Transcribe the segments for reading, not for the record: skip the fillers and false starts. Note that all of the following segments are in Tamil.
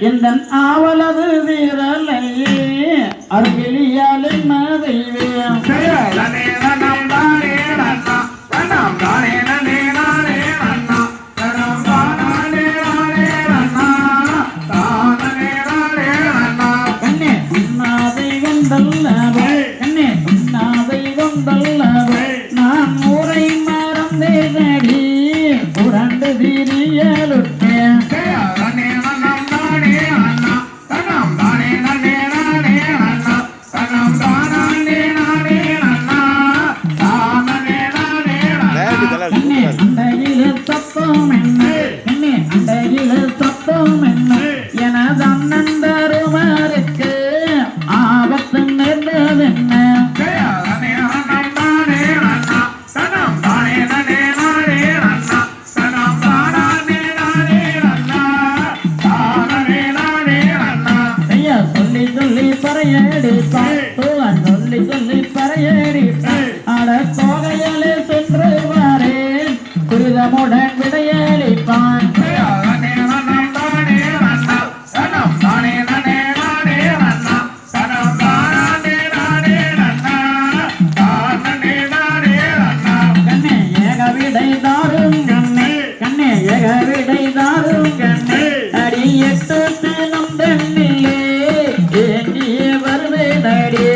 இந்த ஆவலது வீரலை அருகிலியால் மதைவே நான் ஊரை மறந்தேனடி புரண்டு திரியலுட்டேன் அண்டையில தப்பம் என்ன அண்டையில தப்பம் என்ன எனது அண்ணன் தருமாருக்கு ஆபத்து நேர்ந்தது என்ன சொல்லி சொல்லி பறையடிப்பான் சொல்லி சொல்லி பறையடிப்பான் அட தோகையாலே சென்று வாரேன் துரிதமுடன் விடையளிப்பான் கண்ணே ஏக விடை தாரும் கண்ணே கண்ணே ஏக விடை தாரும் கண்ணே அடி எட்டு தினம் தண்ணிலே ஏங்கியே வருவேனடி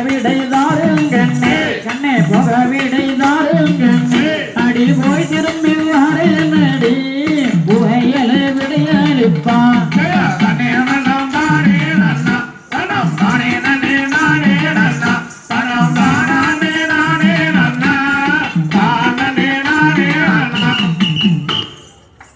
விடை